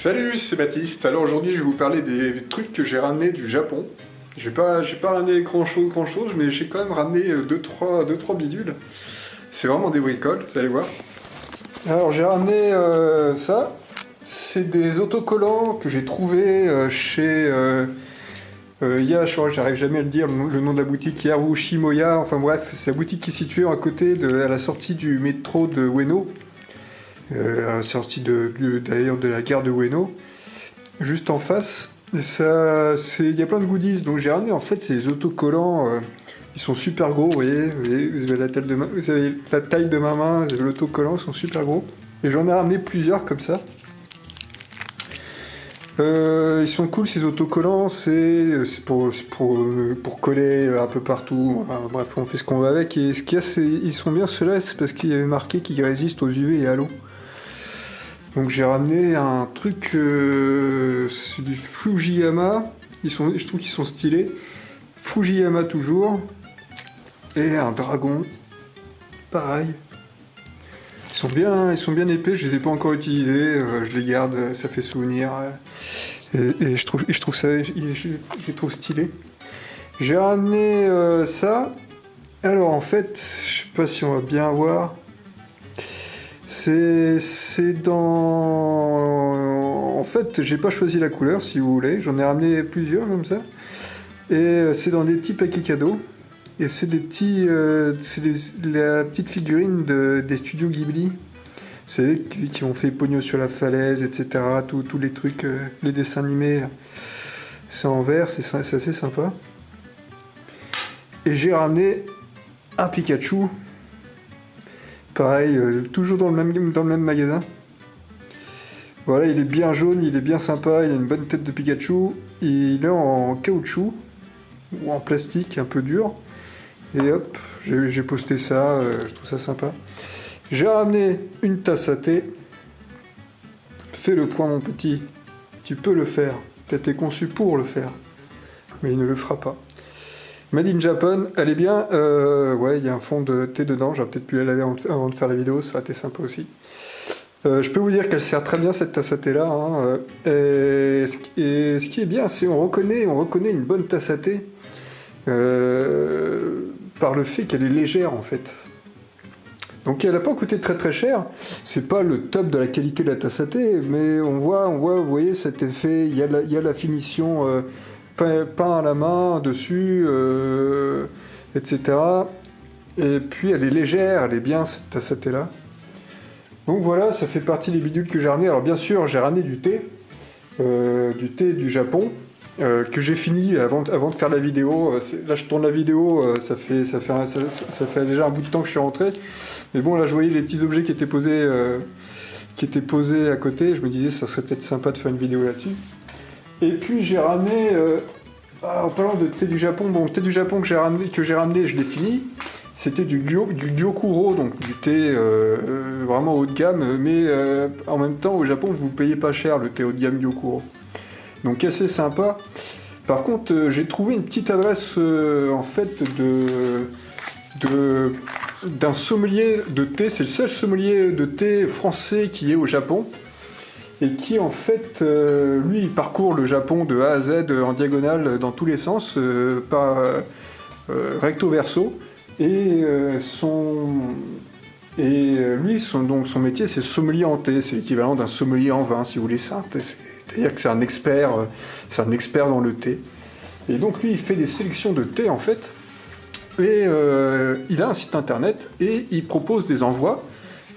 Salut, c'est Baptiste. Alors aujourd'hui, je vais vous parler des trucs que j'ai ramenés du Japon. J'ai pas ramené grand chose, mais j'ai quand même ramené deux, trois bidules. C'est vraiment des bricoles, vous allez voir. Alors j'ai ramené ça. C'est des autocollants que j'ai trouvé chez j'arrive jamais à le dire, le nom de la boutique, Yarushimoya. Enfin bref, c'est la boutique qui est située à côté, à la sortie du métro de Ueno. À la sortie d'ailleurs de la gare de Ueno, juste en face. Et il y a plein de goodies, donc j'ai ramené en fait ces autocollants. Ils sont super gros, vous voyez, vous avez la taille de ma main, vous avez l'autocollant, ils sont super gros. Et j'en ai ramené plusieurs comme ça. Ils sont cool ces autocollants, c'est pour coller un peu partout. Enfin, bref, on fait ce qu'on veut avec. Et ce qu'il y a, ils sont bien ceux-là, c'est parce qu'il y avait marqué qu'ils résistent aux UV et à l'eau. Donc j'ai ramené un truc, c'est du Fujiyama. Je trouve qu'ils sont stylés. Fujiyama toujours. Et un dragon. Pareil. Ils sont bien épais, je les ai pas encore utilisés, je les garde, ça fait souvenir. Et je trouve ça, je les trouve stylés. J'ai ramené ça. Alors en fait, je sais pas si on va bien voir. C'est dans... En fait, j'ai pas choisi la couleur, si vous voulez. J'en ai ramené plusieurs comme ça. Et c'est dans des petits paquets cadeaux. Et c'est des petits... la petite figurine des studios Ghibli. C'est eux qui ont fait Pogno sur la falaise, etc. Tous les trucs, les dessins animés. C'est en vert, c'est assez sympa. Et j'ai ramené un Pikachu. Pareil, toujours dans le même magasin. Voilà, il est bien jaune, il est bien sympa, il a une bonne tête de Pikachu. Il est en caoutchouc ou en plastique un peu dur. Et hop, j'ai posté ça, je trouve ça sympa. J'ai ramené une tasse à thé. Fais le point mon petit, tu peux le faire. Tu as été conçu pour le faire. Mais il ne le fera pas. Made in Japan, elle est bien. Ouais, il y a un fond de thé dedans. J'aurais peut-être pu la laver avant de faire la vidéo, ça aurait été sympa aussi. Je peux vous dire qu'elle sert très bien cette tasse à thé là. Hein. Et ce qui est bien, c'est on reconnaît une bonne tasse à thé par le fait qu'elle est légère en fait. Donc elle n'a pas coûté très très cher. C'est pas le top de la qualité de la tasse à thé, mais on voit, vous voyez cet effet. Il y a la finition. Peint à la main dessus, etc. Et puis elle est légère, elle est bien cette tasse à thé là. Donc voilà, ça fait partie des bidules que j'ai ramené. Alors bien sûr, j'ai ramené du thé du Japon, que j'ai fini avant de faire la vidéo. Là je tourne la vidéo, ça fait déjà un bout de temps que je suis rentré. Mais bon, là je voyais les petits objets qui étaient posés à côté. Je me disais ça serait peut-être sympa de faire une vidéo là-dessus. Et puis j'ai ramené, en parlant de thé du Japon, bon, le thé du Japon que j'ai ramené, je l'ai fini. C'était du Gyokuro, donc du thé vraiment haut de gamme, mais en même temps au Japon vous ne payez pas cher le thé haut de gamme Gyokuro. Donc assez sympa. Par contre, j'ai trouvé une petite adresse en fait d'un sommelier de thé. C'est le seul sommelier de thé français qui est au Japon. Et qui en fait, lui, il parcourt le Japon de A à Z en diagonale dans tous les sens, recto verso. Et son métier, c'est sommelier en thé. C'est l'équivalent d'un sommelier en vin, si vous voulez. C'est-à-dire que c'est un expert dans le thé. Et donc lui, il fait des sélections de thé en fait. Et il a un site internet et il propose des envois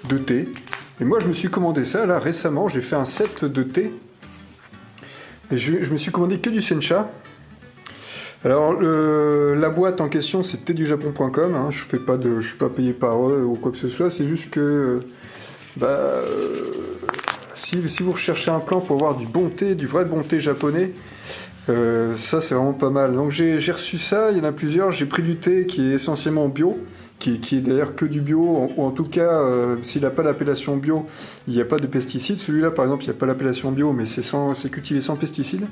de thé. Et moi, je me suis commandé ça, là, récemment. J'ai fait un set de thé. Et je me suis commandé que du sencha. Alors, la boîte en question, c'est thedujapon.com. Hein. Je suis pas payé par eux ou quoi que ce soit. C'est juste que... si vous recherchez un plan pour avoir du bon thé, du vrai bon thé japonais, ça, c'est vraiment pas mal. Donc, j'ai reçu ça. Il y en a plusieurs. J'ai pris du thé qui est essentiellement bio. Qui est d'ailleurs que du bio, ou en tout cas, s'il n'a pas l'appellation bio, il n'y a pas de pesticides. Celui-là, par exemple, il n'y a pas l'appellation bio, mais c'est cultivé sans pesticides.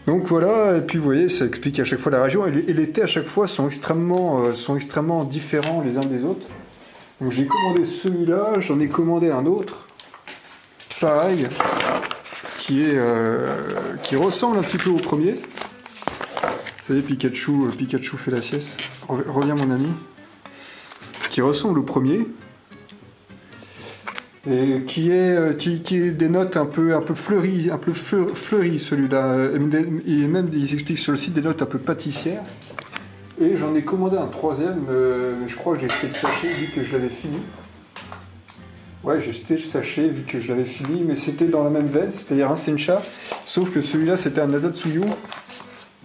Donc voilà, et puis vous voyez, ça explique à chaque fois la région, et les thés à chaque fois sont extrêmement différents les uns des autres. Donc j'ai commandé celui-là, j'en ai commandé un autre. pareil, qui ressemble un petit peu au premier. Vous savez, Pikachu fait la sieste. Reviens mon ami. Qui ressemble au premier. Et qui est des notes un peu fleuries, celui-là. Et même, ils expliquent sur le site des notes un peu pâtissières. Et j'en ai commandé un troisième, je crois que j'ai jeté le sachet vu que je l'avais fini. Ouais, j'ai jeté le sachet vu que je l'avais fini, mais c'était dans la même veine, c'est-à-dire un Sencha, sauf que celui-là c'était un Asatsuyu.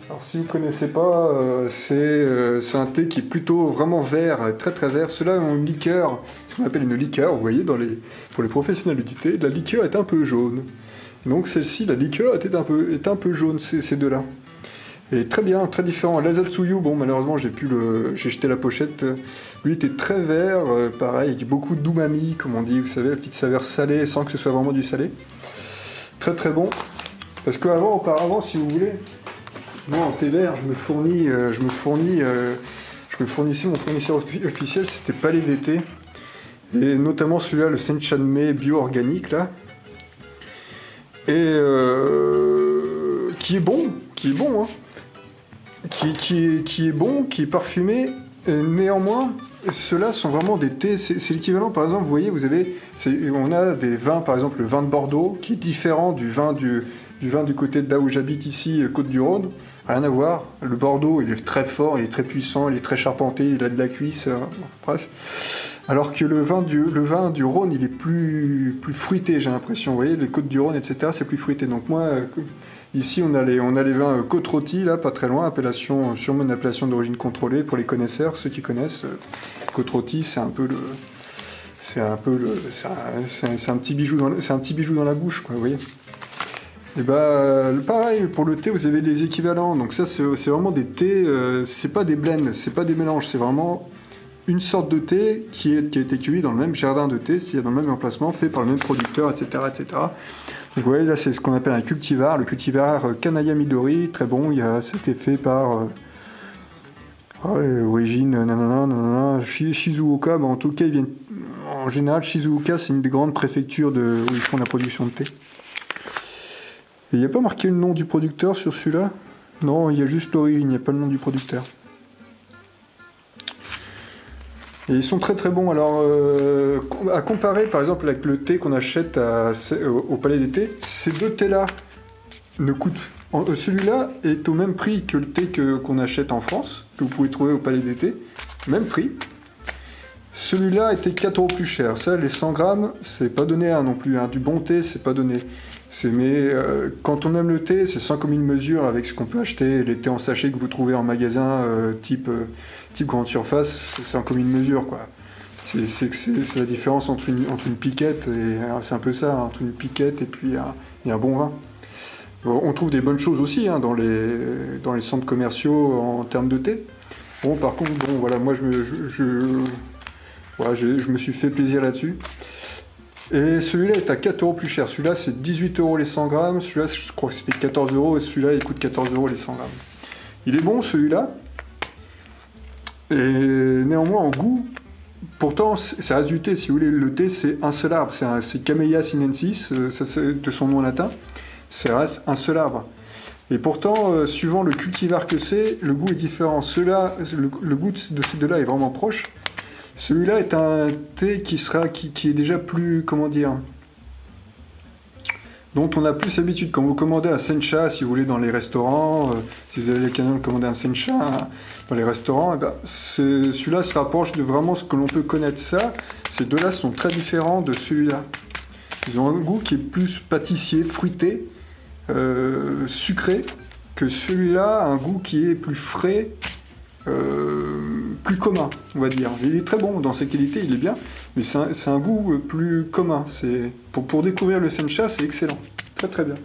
Alors si vous ne connaissez pas, c'est un thé qui est plutôt vraiment vert, très très vert. Ceux-là ont une liqueur, ce qu'on appelle une liqueur, vous voyez, pour les professionnels du thé, la liqueur est un peu jaune. Donc celle-ci, la liqueur est un peu jaune, ces deux-là. Et très bien, très différent. L'Asatsuyu, bon malheureusement j'ai jeté la pochette, lui était très vert, pareil, avec beaucoup d'umami, comme on dit, vous savez, la petite saveur salée sans que ce soit vraiment du salé. Très très bon. Parce auparavant, si vous voulez, moi en thé vert, je me fournissais, mon fournisseur officiel, c'était Palais d'été. Et notamment celui-là, le Senchanmei bio-organique, là. Et qui est bon, hein. Qui est bon, qui est parfumé. Et néanmoins, ceux-là sont vraiment des thés. C'est l'équivalent, par exemple, vous voyez, on a des vins, par exemple, le vin de Bordeaux, qui est différent du vin du côté de là où j'habite ici, Côte-du-Rhône. Rien à voir. Le Bordeaux, il est très fort, il est très puissant, il est très charpenté, il a de la cuisse, bref. Alors que le vin du Rhône, il est plus fruité, j'ai l'impression. Vous voyez, les côtes du Rhône, etc., c'est plus fruité. Donc moi, ici, on a les vins Côte-Rôtie, là, pas très loin, sûrement une appellation d'origine contrôlée pour les connaisseurs, ceux qui connaissent. Côte-Rôtie, c'est un petit bijou dans la bouche, quoi, vous voyez. Et pareil, pour le thé, vous avez des équivalents. Donc ça, c'est vraiment des thés, c'est pas des blends, c'est pas des mélanges, c'est vraiment une sorte de thé qui a été cueilli dans le même jardin de thé, c'est-à-dire dans le même emplacement, fait par le même producteur, etc. etc. Donc vous voyez, là, c'est ce qu'on appelle un cultivar, le cultivar Kanaya Midori, très bon, c'était fait par origine, Shizuoka, en tout cas, en général, Shizuoka, c'est une des grandes préfectures où ils font la production de thé. Il n'y a pas marqué le nom du producteur sur celui-là? Non, il y a juste l'origine, il n'y a pas le nom du producteur. Et ils sont très très bons. Alors, à comparer par exemple avec le thé qu'on achète au Palais des Thés, ces deux thés-là ne coûtent... celui-là est au même prix que le thé qu'on achète en France, que vous pouvez trouver au Palais des Thés. Même prix. Celui-là était 4 € plus cher. Ça, les 100 grammes, c'est pas donné non plus. Du bon thé, c'est pas donné. Mais quand on aime le thé, c'est sans commune mesure avec ce qu'on peut acheter. Les thés en sachet que vous trouvez en magasin, type grande surface, c'est sans commune mesure, quoi. C'est la différence entre une piquette, et c'est un peu ça, entre une piquette et puis un bon vin. On trouve des bonnes choses aussi dans les centres commerciaux en termes de thé. Bon, par contre, voilà, moi je me suis fait plaisir là-dessus. Et celui-là est à 4 € plus cher. Celui-là, c'est 18 € les 100 grammes. Celui-là, je crois que c'était 14 € et celui-là, il coûte 14 € les 100 grammes. Il est bon, celui-là. Et néanmoins, en goût, pourtant, ça reste du thé. Si vous voulez, le thé, c'est un seul arbre. C'est Camellia sinensis, ça, c'est de son nom latin. Ça reste un seul arbre. Et pourtant, suivant le cultivar que c'est, le goût est différent. Le goût de ces deux-là est vraiment proche. Celui-là est un thé qui est déjà plus, comment dire, dont on a plus l'habitude. Quand vous commandez un sencha, si vous voulez, dans les restaurants, si vous avez l'occasion de commander un sencha dans les restaurants, celui-là se rapproche de vraiment ce que l'on peut connaître. Ces deux-là sont très différents de celui-là. Ils ont un goût qui est plus pâtissier, fruité, sucré, que celui-là a un goût qui est plus frais, plus commun, on va dire. Il est très bon dans ses qualités, il est bien, mais c'est un goût plus commun. Pour découvrir le sencha, c'est excellent, très très bien.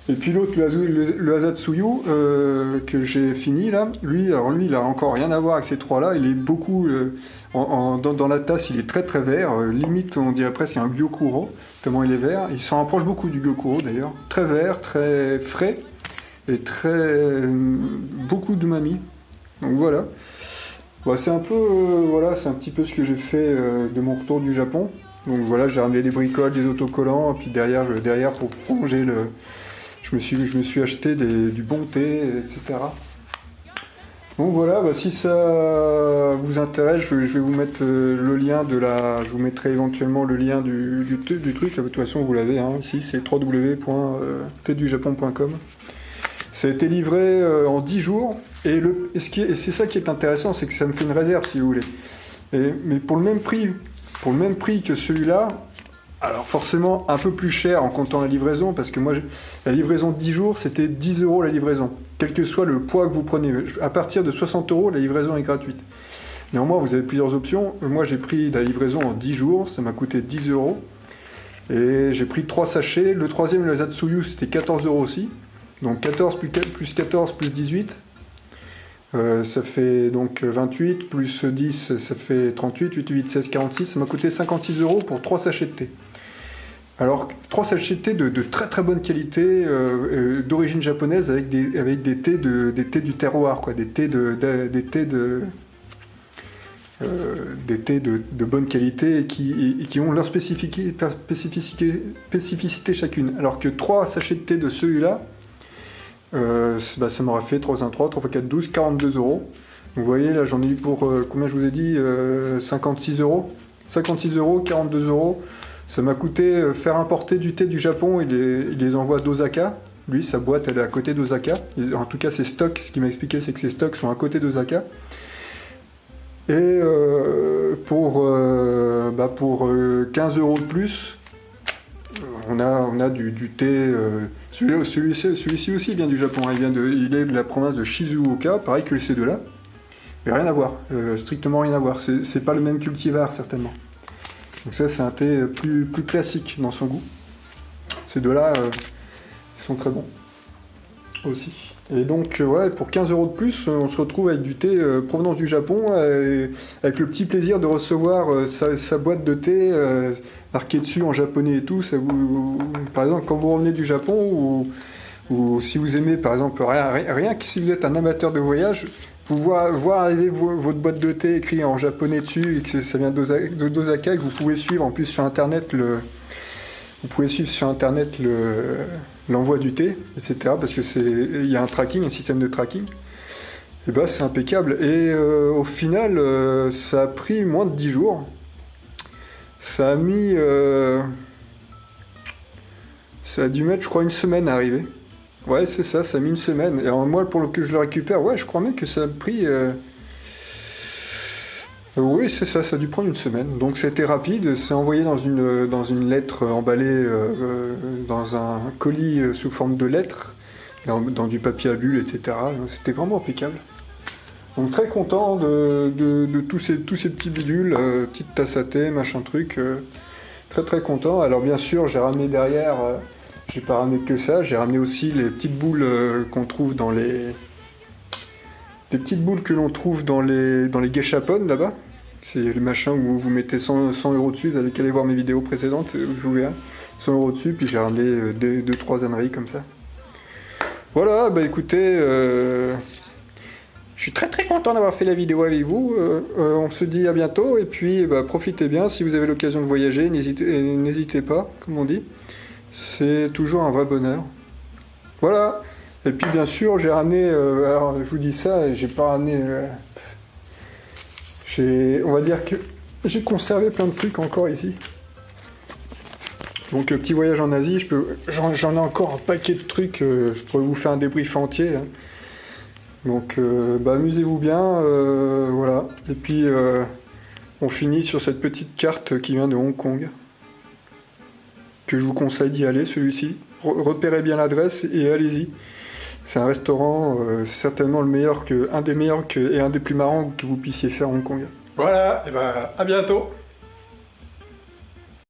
Et puis l'autre, le Asatsuyu, que j'ai fini là, lui, il a encore rien à voir avec ces trois-là. Il est beaucoup dans la tasse, il est très très vert, limite on dirait presque un Gyokuro, tellement il est vert. Il s'en rapproche beaucoup du Gyokuro d'ailleurs, très vert, très frais et beaucoup d'umami. Donc voilà. C'est un petit peu ce que j'ai fait de mon retour du Japon. Donc voilà, j'ai ramené des bricoles, des autocollants, puis derrière pour prolonger je me suis acheté du bon thé, etc. Donc voilà, bah, si ça vous intéresse, je vais vous mettre le lien je vous mettrai éventuellement le lien du truc. Là, de toute façon, vous l'avez, hein, ici, c'est www.tdujapon.com. Ça a été livré en 10 jours, et c'est ça qui est intéressant, c'est que ça me fait une réserve, si vous voulez. Mais pour le même prix que celui-là, alors forcément un peu plus cher en comptant la livraison, parce que moi, la livraison de 10 jours, c'était 10 € la livraison. Quel que soit le poids que vous prenez. À partir de 60 €, la livraison est gratuite. Néanmoins, vous avez plusieurs options. Moi, j'ai pris la livraison en 10 jours, ça m'a coûté 10 €. Et j'ai pris 3 sachets. Le troisième, le Zatsuyu, c'était 14 € aussi. Donc 14 plus 14 plus 18. Ça fait donc 28, plus 10, ça fait 38, 8, 8, 16, 46. Ça m'a coûté 56 € pour 3 sachets de thé. Alors, 3 sachets de thé de très très bonne qualité, d'origine japonaise, avec des thés du terroir, quoi, des thés de bonne qualité et qui ont leur spécificité chacune. Alors que 3 sachets de thé de celui-là, ça m'aurait fait 3 1 3, 3 x 4, 12, 42 €. Donc vous voyez, là j'en ai eu pour, combien je vous ai dit, 56 €. 56 €, 42 €. Ça m'a coûté faire importer du thé du Japon, il les envoie d'Osaka. Lui, sa boîte, elle est à côté d'Osaka. En tout cas, ses stocks, ce qu'il m'a expliqué, c'est que ses stocks sont à côté d'Osaka. Et pour 15 € de plus, on a du thé. Celui-ci aussi vient du Japon. Il est de la province de Shizuoka, pareil que ces deux-là. Mais rien à voir, strictement rien à voir. C'est pas le même cultivar, certainement. Donc ça, c'est un thé plus classique dans son goût. Ces deux-là, ils sont très bons aussi. Et donc, voilà, pour 15 € de plus, on se retrouve avec du thé provenance du Japon, avec le petit plaisir de recevoir sa boîte de thé marquée dessus en japonais et tout. Par exemple, quand vous revenez du Japon, ou si vous aimez, par exemple, rien que si vous êtes un amateur de voyage, vous voir arriver votre boîte de thé écrit en japonais dessus, et que ça vient d'Osaka, et que vous pouvez suivre en plus sur Internet l'envoi du thé, etc. Parce que il y a un système de tracking. Et bah c'est impeccable. Et au final, ça a pris moins de 10 jours. Ça a dû mettre, je crois, une semaine à arriver. Ouais, c'est ça, ça a mis une semaine. Et alors, moi, pour que je le récupère, ouais, je crois même que ça a pris... Oui, c'est ça, ça a dû prendre une semaine. Donc c'était rapide, c'est envoyé dans une lettre emballée dans un colis sous forme de lettre, dans du papier à bulles, etc. C'était vraiment impeccable. Donc très content de tous ces petits bidules, petites tasses à thé, machin truc. Très très content. Alors bien sûr, j'ai ramené derrière... j'ai pas ramené que ça, j'ai ramené aussi les petites boules qu'on trouve dans les petites boules que l'on trouve dans les gashapon là-bas. C'est le machin où vous mettez 100 € dessus, vous avez qu'à aller voir mes vidéos précédentes, je vous verrai. 100 € dessus, puis j'ai ramené 2-3 âneries comme ça. Voilà, bah écoutez, je suis très très content d'avoir fait la vidéo avec vous. On se dit à bientôt, et puis bah, profitez bien, si vous avez l'occasion de voyager, n'hésitez pas, comme on dit. C'est toujours un vrai bonheur. Voilà. Et puis bien sûr, j'ai ramené, alors je vous dis ça, j'ai pas ramené, on va dire que j'ai conservé plein de trucs encore ici. Donc petit voyage en Asie, j'en ai encore un paquet de trucs, je pourrais vous faire un débrief entier. Hein. Donc bah, amusez-vous bien, voilà. Et puis on finit sur cette petite carte qui vient de Hong Kong, que je vous conseille d'y aller, celui-ci. Repérez bien l'adresse et allez-y. C'est un restaurant certainement un des meilleurs et un des plus marrants que vous puissiez faire à Hong Kong. Voilà, et ben à bientôt.